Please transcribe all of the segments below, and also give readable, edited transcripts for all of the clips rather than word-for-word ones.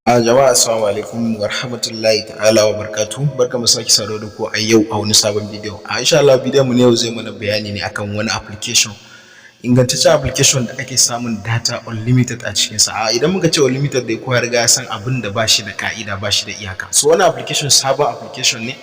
Jama'a assalamu alaikum wa rahmatullahi ta'ala wa barakatuh. Barkamu sake saduwa da ku a yau a wani sabon bidiyo. Insha Allah bidiyon mu ne yau zai mana bayani ne akan wani application, ingantaccen application da ake samun data unlimited a cikin sa. Idan muka ce unlimited dai kowa riga ya san abin da bashi da ka'ida, bashi da iyaka. So wannan application sabon application ne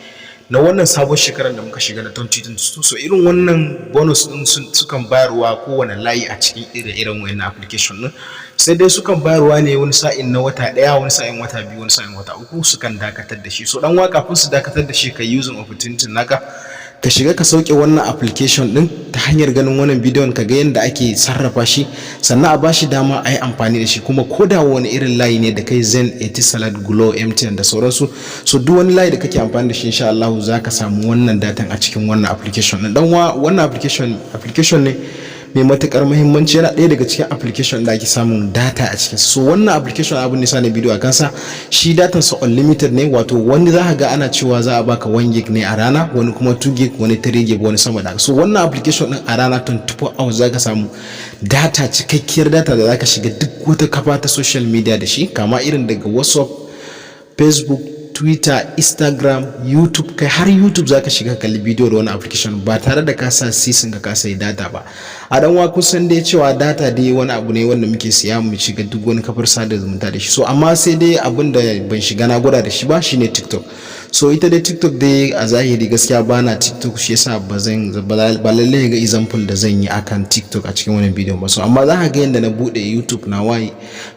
na wannan sabon shekarar da muka shiga na 2022. So irin wannan bonus din sukan bayarwa kowane layi a cikin irin wannan application din. Sai dai sukan bayarwa ne wani sa'in na wata ɗaya, wani sa'in wata biyu, wani sa'in wata uku sukan dakatar da shi. So dan waka kafin su dakatar da shi ka using opportunity naka ka shiga ka sauke wannan application din ta hanyar ganin wannan bidiyon ka ga yadda ake sarrafa shi, sannan a bashi dama a yi amfani da shi. Kuma ko da wani irin layi ne da kai Zen, Etisalat, Glo, MTN da sauransu, so duk wani layi da kake amfani da shi insha Allah za ka samu wannan datan a cikin wannan application din. Dan wannan application ne mai matukar muhimmanci, yana ɗaya daga cikin application da ake samun data a cikin. So wannan application abin nisa ne bidiyo a kansa, shi datan sa unlimited ne, wato wani za ka ga ana cewa za a baka 1 gig ne a rana, wani kuma 2 gig, wani 3 gig, wani sama da. So wannan application din a rana 24 hours za ka samu data, cikakkiyar data da za ka shiga duk wata kafa ta social media da shi, kama irin daga WhatsApp, Facebook, Twitter, Instagram, YouTube, kai har YouTube zaka shiga kalli bidiyo da wani application ba tare da ka sa sisin ka sai data ba. A dan wa kusan dai cewa data dai wani abu ne wanda muke siya mu shiga duk wani kafar sada zumunta da shi. So amma sai dai abin da ban shiga na gwada da shi ba shine TikTok. So ita dai TikTok dai a zahiri gaskiya bana TikTok, shi yasa ba lalle ga example da zan yi akan TikTok a cikin wannan bidiyon ba. So amma za ka ga yanda na bude YouTube na waye,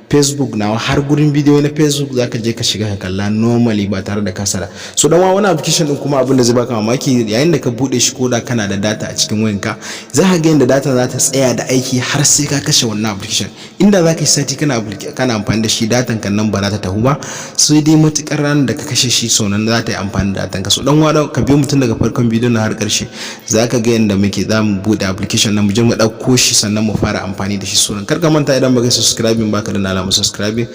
Facebook na har gurin bidiyo na Facebook zaka je ka shiga ka kalla normally ba tare da kasara. So dan wani application din kuma abin da zai baka mamaki, yayin da ka bude shi koda kana da data a cikin wayanka, za ka ga yanda data za ta tsaya da aiki har sai ka kashe wannan application. Inda za ka yi sati kana amfani da shi, datan kan nan ba za ta tahu ba, sai dai matukar ranar da ka kashe shi so nan za ta yi amfani da datan ka. So dan wani ka biyo mutum daga farkon bidiyon na har karshe, za ka ga yanda muke za mu bude application nan mu je mu dauko shi sannan mu fara amfani da shi. So kar ka manta idan baka subscribing baka da alamar subscribing,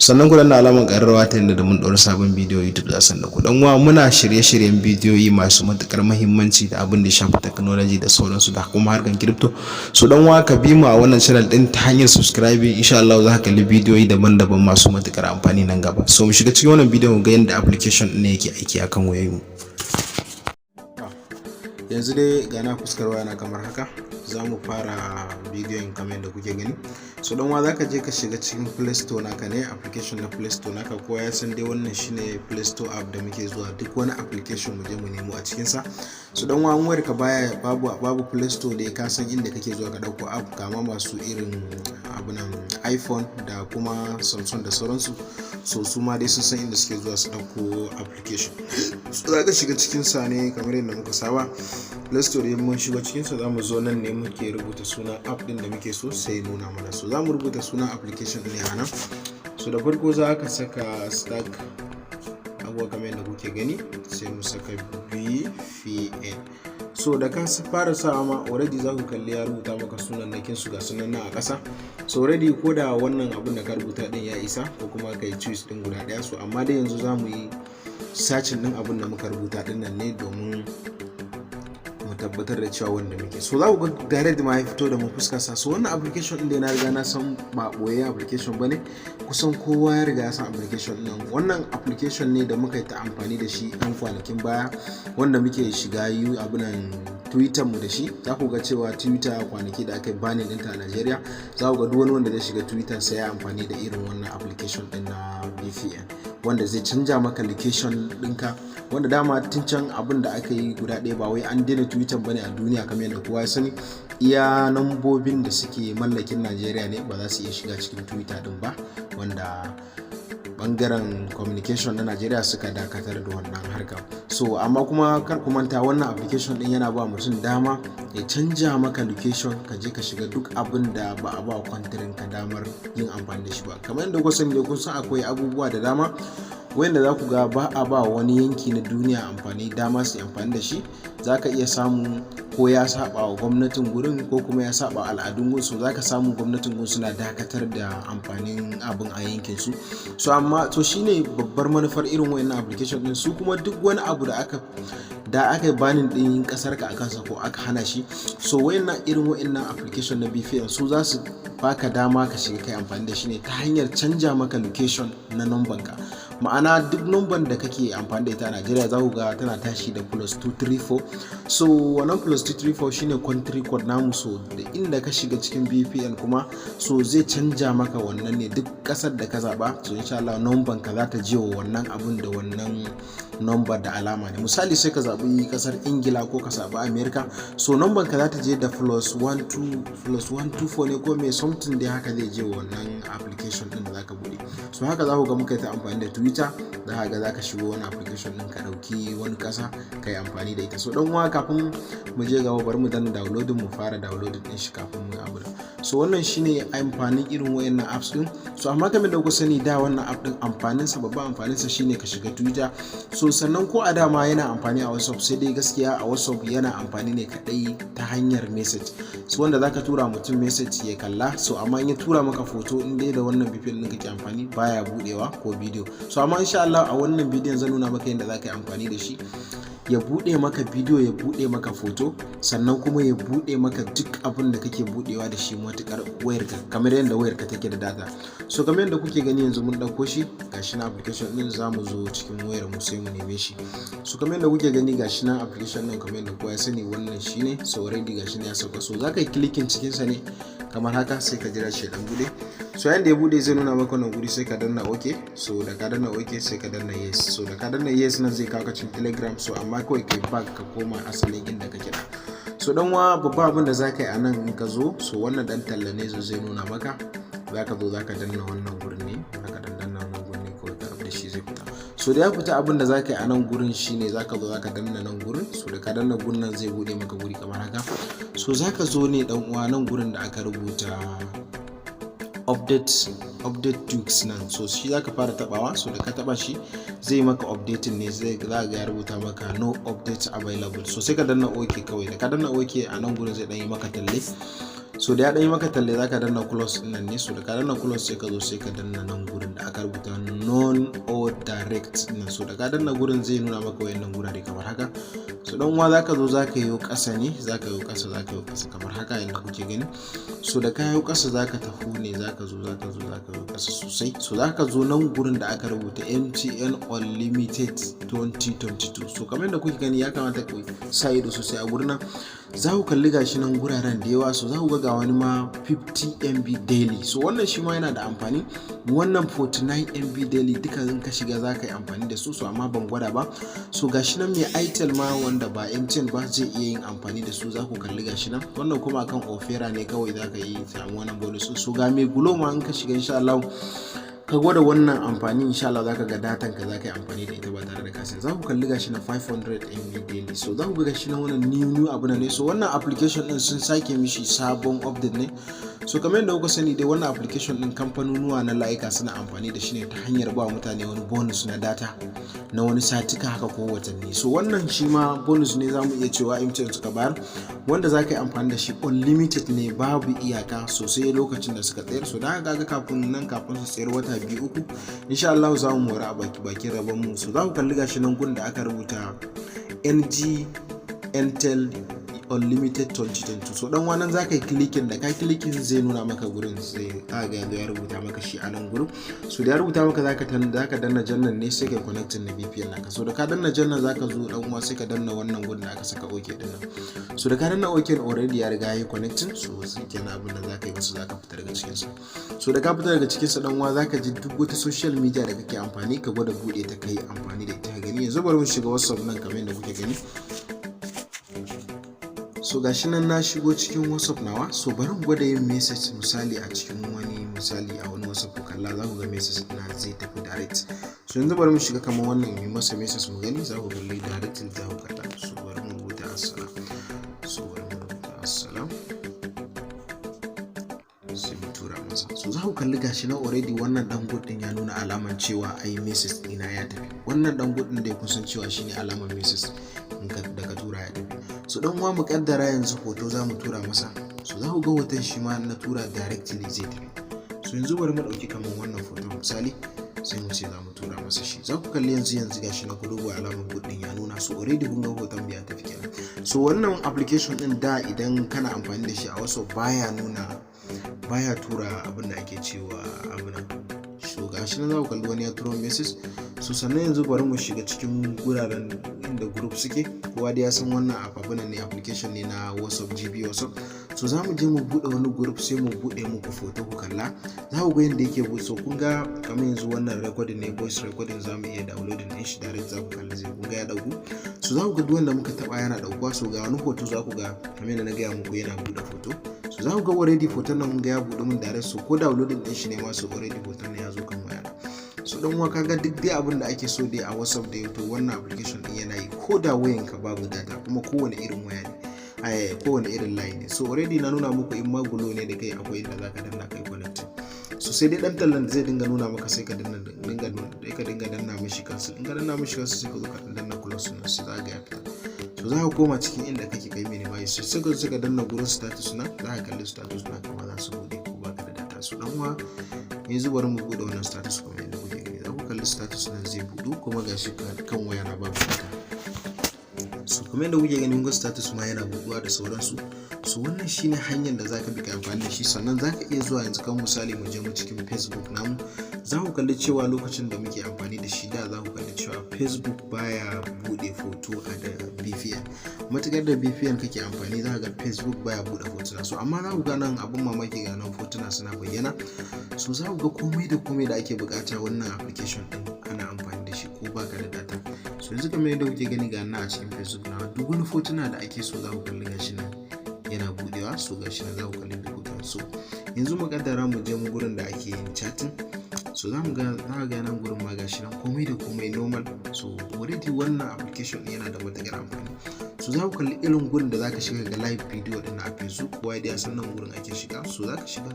sannan ku danna alamar ƙararrawa ta yadda da mun ɗora sabon bidiyo YouTube za san da ku. Dan uwa muna shirye-shiryen bidiyoyi masu matukar muhimmanci da abin da ya shafi technology da sauransu da kuma harkan crypto. So dan uwa ka bi mu a wannan channel din ta hanyar subscribing, insha Allah za ka kalli bidiyoyi daban-daban masu matukar amfani nan gaba. So mu shiga cikin wannan bidiyon ga yadda application ne yake aiki akan wayoyinmu. Yanzu dai ga na fuskar wayana kamar haka, za mu fara bidiyon kamar yadda kuke gani. So dan wa zaka je ka shiga cikin Play Store naka ne, application na Play Store naka, ko ya san dai wannan shine Play Store app da muke zuwa duk wani application mu je mu nemo a cikin sa. So dan wa wayar ka baya babu Play Store da ka san inda kake zuwa ka dauko app, kama masu irin abunan iPhone da kuma Samsung da sauransu, so su ma dai sun san inda suke zuwa su dauko application. So zaka shiga cikin sa ne kamar yadda muka saba. Play Store din mun shiga cikin sa, zamu zo nan ne muke rubuta sunan app din da muke so sai nuna mana. So zamu rubuta sunan application ne a nan. So da farko za ka saka stack abuwa kamar yadda kuke gani, sai mu saka VPN. So da ka fara sawa ma already za ku kalli ya rubuta maka sunan nakin su ga sunan nan a ƙasa. So already ko da wannan abin da ka rubuta din ya isa, ko kuma kai choose din guda ɗaya. So amma dai yanzu za mu yi searching din abin da muka rubuta din nan ne domin tabbatar da cewa wanda muke. So za ku ga direct ma ya fito da mu fuskar sa. So wannan application din da na riga na san ba boye application bane, kusan kowa ya riga ya san application din. Wannan application ne da muka yi ta amfani da shi ɗan kwanakin baya, wanda muke shiga abunan Twitter mu da shi. Za ku ga cewa Twitter kwanaki da aka yi banning ɗinta a Najeriya, za ku ga duk wani wanda zai shiga Twitter sai ya amfani da irin wannan application din na VPN, wanda zai canja maka location ɗinka, wanda dama tun can abin da aka yi guda ɗaya, ba wai an daina Twitter bane a duniya kamar yadda kowa ya sani. Iya nambobin da suke mallakin Najeriya ne ba za su iya shiga cikin Twitter din ba, wanda bangaren communication na Najeriya suka dakatar da wannan harkar. So amma kuma kar ku manta wannan application din yana ba mutum dama ya canja maka location, ka je ka shiga duk abin da ba a ba kwantirin ka damar yin amfani da shi ba. Kamar yadda kuka sani, kun san akwai abubuwa da dama wanda za ku ga ba a ba wani yanki na duniya dama su amfani da shi. Za ka iya samu ko ya saba wa gwamnatin gurin ko kuma ya saba al'adun gurin, so za ka samu gwamnatin gurin suna dakatar da amfanin abin a yankin su. So amma to shine babbar manufar irin wayannan application din. Su kuma duk wani abu da aka yi banin din kasar ka akan sa ko aka hana shi, so wayannan irin wayannan application na VPN su za su baka dama ka shiga kai amfani da shi ne ta hanyar canja maka location na number ka. Ma'ana duk number da kake amfani da ita a Najeriya za ku ga tana tashi da +234. So wannan +234 shine country code namu, so da inda ka shiga cikin VPN kuma so zai canja maka wannan ne duk kasar da ka zaba. So insha Allah number ka za ta je wa wannan abun da wannan number da alama ne. Misali sai ka zabi kasar Ingila ko ka zabi America, so number ka za ta je da +124 ne ko me something dai haka zai je wa wannan application din da zaka bude. So haka za ku ga muka ta amfani da Twitter, za ka ga za ka shigo wani application din ka dauki wani kasa ka yi amfani da ita. So dan uwa kafin mu je gaba bari mu danna downloading, mu fara downloading din shi kafin mu abu. So wannan shine amfanin irin wayannan apps din. So amma kamar da ku sani da wannan app din amfanin sa, babban amfanin sa shine ka shiga Twitter. So sannan ko a dama yana amfani a WhatsApp, sai dai gaskiya a WhatsApp yana amfani ne kadai ta hanyar message. So wanda zaka tura mutum message ya kalla, so amma in ya tura maka photo in dai da wannan VPN din kake amfani baya budewa ko bidiyo. So amma insha Allah a wannan bidiyon zan nuna maka yadda zaka yi amfani da shi ya bude maka bidiyo, ya bude maka photo, sannan kuma ya bude maka duk abin da kake budewa da shi matukar wayarka, kamar yadda wayarka take da data. So kamar yadda kuke gani yanzu mun dauko shi, gashi na application din zamu zo cikin wayar mu sai mu neme shi. So kamar yadda kuke gani gashi na application din, kamar yadda kowa ya sani wannan shine. So already gashi ne ya sauka, so zaka yi clicking cikin sa ne kamar haka, sai ka jira shi dan bude. So yanda ya bude zai nuna maka wannan guri, sai ka danna okay. So da ka danna okay sai ka danna yes. So da ka danna yes nan zai kawo ka cikin Telegram. So amma kawai kai back ka koma asalin inda kake da. So dan wa babban abin da zaka yi anan in ka zo, so wannan dan talla ne zai nuna maka, zaka zo zaka danna wannan gurin ne, zaka danna wannan gurin ne kawai ka abu da shi zai fita. So da ya fita abin da zaka yi anan gurin shine zaka zo zaka danna nan gurin. So da ka danna gurin nan zai bude maka guri kamar haka. So zaka zo ne dan uwa nan gurin da aka rubuta update tweaks nan, so shi zaka fara tabawa. So da ka taba shi zai maka updating ne, zai ga ya rubuta maka no update available. So sai ka danna okay kawai. Da ka danna okay a nan gurin zai dan yi maka talle. So da ya dan yi maka talle zaka danna close din nan ne. So da ka danna close sai ka zo sai ka danna nan gurin da aka rubuta non or direct nan. So da ka danna gurin zai nuna maka wayannan gurare kamar haka. So dan uwa zaka zo zaka yi kasa ne, zaka yi kasa kamar haka yanda kuke gani. So da ka yi kasa zaka tafi ne, zaka zo yi kasa sosai. So zaka zo nan gurin da aka rubuta MTN Unlimited 2022. So kamar yadda kuke gani ya kamata ku sa ido sosai a gurin nan. Za ku kalli gashi nan guraren da yawa. So za ku ga wani ma 50 MB daily. So wannan shi ma yana da amfani. Wannan 49 MB daily duka in ka shiga za ka yi amfani da su. So amma ban gwada ba. So gashi nan mai Itel ma wanda ba MTN ba zai iya yin amfani da su. Za ku kalli gashi nan. Wannan kuma akan Opera ne kawai za ka yi samu wannan bonus. So ga mai Glo ma in ka shiga insha Allah ka gwada wannan amfani, insha Allah zaka ga datan ka zaka yi amfani da ita ba tare da kasa. Za ku kalli gashi na 500 MB daily. So za ku ga gashi na wannan new abu ne. So wannan application din sun sake mishi sabon update ne. So kamar yadda kuka sani dai wannan application din kamfanonuwa na layuka suna amfani da shi ne ta hanyar ba mutane wani bonus na data na wani satika haka ko watanni. So wannan shi ma bonus ne zamu iya cewa MTN suka bayar, wanda zaka yi amfani da shi unlimited ne, babu iyaka sosai lokacin da suka tsayar. So da haka ga kafin su tsayar wata 2-3 insha Allah za mu mora a bakin rabon mu. So za ku kalli gashi nan gun da aka rubuta NG Intel Unlimited 2022. So dan wannan zaka yi clicking, da ka clicking zai nuna maka gurin, sai ka ga ya rubuta maka shi a nan gurin. So da ya rubuta maka zaka danna jannan ne sai ka connecting na VPN naka. So da ka danna jannan zaka zo dan uwa sai ka danna wannan gurin da aka saka OK din nan. So da ka danna OK already ya riga yayi connecting. So sai kenan abin da zaka yi wasu zaka fita daga cikin sa. So da ka fita daga cikin sa dan uwa zaka ji duk wata social media da kake amfani ka gwada bude ta kai amfani da ita. Gani yanzu bari mu shiga WhatsApp nan kamar yadda kuke gani. So gashi nan na shigo cikin WhatsApp nawa. So bari mu gwada yin message misali a cikin wani WhatsApp ku kalla, za ku ga message na zai tafi direct. So yanzu bari mu shiga kamar wannan yi masa message mu gani, za ku kalli direct za ku kalla. So bari mu rubuta assalam. So bari mu rubuta assalam. Sai mu tura masa. So za ku kalli gashi na already wannan dan good din ya nuna alaman cewa ai message dina ya tafi. Wannan dan good din da kun san cewa shine alaman message da ka tura ya tafi. So dan uwa mu kaddara yanzu hoto za mu tura masa. So za ku ga hoton shi ma na tura directly zai tafi. So yanzu bari mu dauki kamar wannan hoto misali, sai mu ce za mu tura masa shi. Za ku kalli yanzu gashi na ku duba alaman good din ya nuna. So already kun ga hoton ya tafi kenan. So wannan application din da idan kana amfani da shi a WhatsApp baya baya tura abin da ake cewa abin so gashi nan za ku kalli wani ya turo message. So sannan yanzu bari mu shiga cikin guraren inda group suke. Kowa da ya san wannan abin ne, application ne na WhatsApp, GB WhatsApp. So za mu je mu bude wani group sai mu bude muku photo ku kalla. Za ku ga yadda yake bude. So kun ga kamar yanzu wannan recording ne, voice recording, za mu iya downloading din shi direct, za ku kalli zai kun ga ya dauku. So za ku ga duk wanda muka taba yana daukuwa. So ga wani hoto za ku ga kamar yadda na gaya muku yana bude photo. So za ku ga already hoton nan mun ga ya bude mun direct. So ko downloading din shi ne ma, so already hoton nan ya zo kan wayana. So dan uwa kaga duk dai abin da ake so dai a WhatsApp da to wannan application din yana yi ko da wayanka babu data, kuma kowane irin waya ne, kowane irin line ne. So already na nuna muku in magulo ne da kai akwai inda zaka danna kai connect. So sai dai dan tallan zai dinga nuna maka sai ka dinga danna mishi kansu. In ka danna mishi kansu sai ka zo ka danna close nan sai za ga ya fita. So za ka koma cikin inda kake kai minimize, sai ka danna gurin status na, za ka kalli status na kuma za su bude ko baka da data. So dan uwa yanzu bari mu bude wannan status kuma yadda kuke gani. Za ku kalli status nan zai budu kuma gashi kan waya na babu data. So kuma yadda kuke gani, status ma yana buduwa da sauransu. So wannan shine hanyar da zaka bi ka amfani da shi. Sannan zaka iya zuwa yanzu kan misali mu je mu cikin Facebook namu, za ku kalli cewa lokacin da muke amfani da shi da za ku kalli cewa Facebook baya bude photo a da VPN. Matukar da VPN kake amfani za ka ga Facebook baya bude hotuna. So amma za ku ga nan abun mamaki, ga nan hotuna suna bayyana. So za ku ga komai da komai da ake bukata wannan application din ana amfani da shi ko baka da data. So yanzu kamar yadda kuke gani ga nan a cikin Facebook na, duk wani hotuna da ake so za ku kalli gashi nan yana budewa. So gashi nan za ku kalli duk hoton. So yanzu mu kaddara mu je mu gurin da ake yin chatting. So za mu ga nan gurin ma gashi nan komai da komai normal. So already wannan application yana da matakar amfani. So za ku kalli irin gurin da zaka shiga ga live video din a Facebook. Kowa da ya san nan gurin ake shiga. So zaka shiga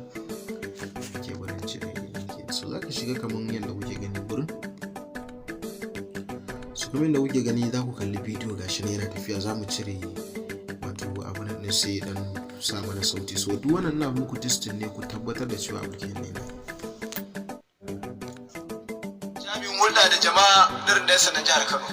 so zaka shiga kamar yadda kuke gani gurin. So kamar yadda kuke gani za ku kalli video gashi ne yana tafiya. Za mu cire wato abin nan sai dan sa mana sauti. So duk wannan ina muku testing ne ku tabbatar da cewa application ne. Jami'in hulɗa da jama'a na rundunar sanan jihar Kano,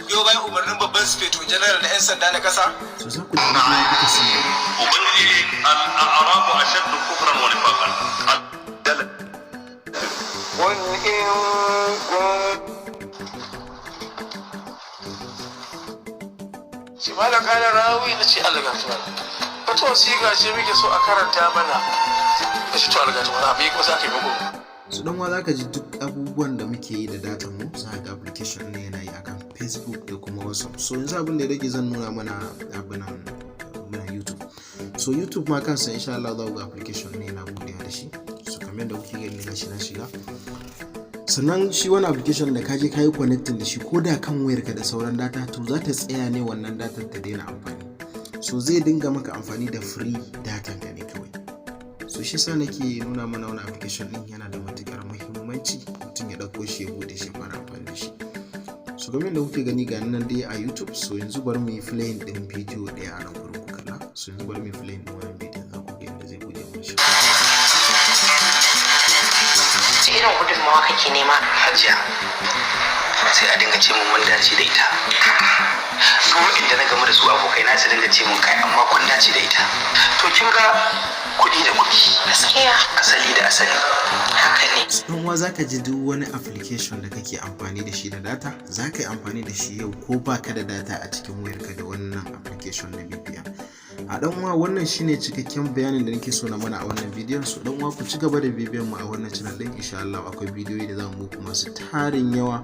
yau bayan umarnin babban sufeto general na 'yan sanda na ƙasa. So za ku ji duka sai ubangiji al-a'rabu ashaddu kufran wa nifaqan. Shi malam kana rawi na ce Allah gafara. Wata wasiƙa ce muke so a karanta mana. Da shi to Allah gafara bai ko za ka yi muku. So dan wa zaka ji duk abubuwan da muke yi da data mu, za ga application ne yana yi akan Facebook da kuma WhatsApp. So yanzu abin da rage zan nuna mana abin nan YouTube. So YouTube ma kansa insha Allah za ku ga application ne yana buɗewa da shi. So kamar da kuke gani gashi na shiga. Sannan shi wani application da kaje kayi connecting da shi, ko da kan wayarka da sauran data, to za ta tsaya ne wannan data ta daina amfani. So zai dinga maka amfani da free data ka ne kawai. So shi sa nake nuna mana wani application din yana da matukar muhimmanci mutum ya dauko shi ya bude shi fara amfani da shi. So kamar yadda kuke gani ga nan dai a YouTube. So yanzu bari mu yi playing din video daya a nan gurin ku kalla. So yanzu bari mu yi playing din wannan video, za ku ga yadda zai bude mu shi. Irin gudunmawa kake nema Hajiya, sai a dinga ce mun dace da ita. Duk inda na gamu da su abokai na su dinga ce mun kai amma kun dace da ita. To kin ga kuɗi da kuɗi, gaskiya asali da asali. haka ne. Dan uwa zaka ji duk wani application da kake amfani da shi da data, zaka yi amfani da shi yau ko baka da data a cikin wayarka da wannan application na VPN. A dan uwa wannan shine cikakken bayanin da nake so na mana a wannan bidiyon. So dan uwa ku ci gaba da bibiyan mu a wannan channel din. Insha Allah akwai bidiyoyi da zamu muku masu tarin yawa,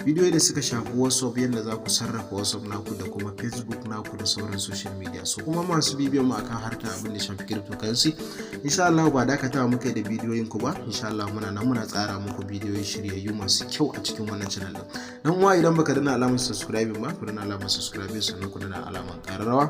bidiyoyi da suka shafi WhatsApp, yadda za ku sarrafa WhatsApp naku da kuma Facebook naku da sauran social media. So kuma masu bibiyan mu akan harkar abin da shafi cryptocurrency, insha Allah ba dakatawa muka da bidiyoyin ku ba. Insha Allah muna tsara muku bidiyoyi shiryayyu masu kyau a cikin wannan channel din. Dan uwa idan baka dana alamar subscribe ba, ku dana alamar subscribe sannan ku dana alamar ƙararrawa.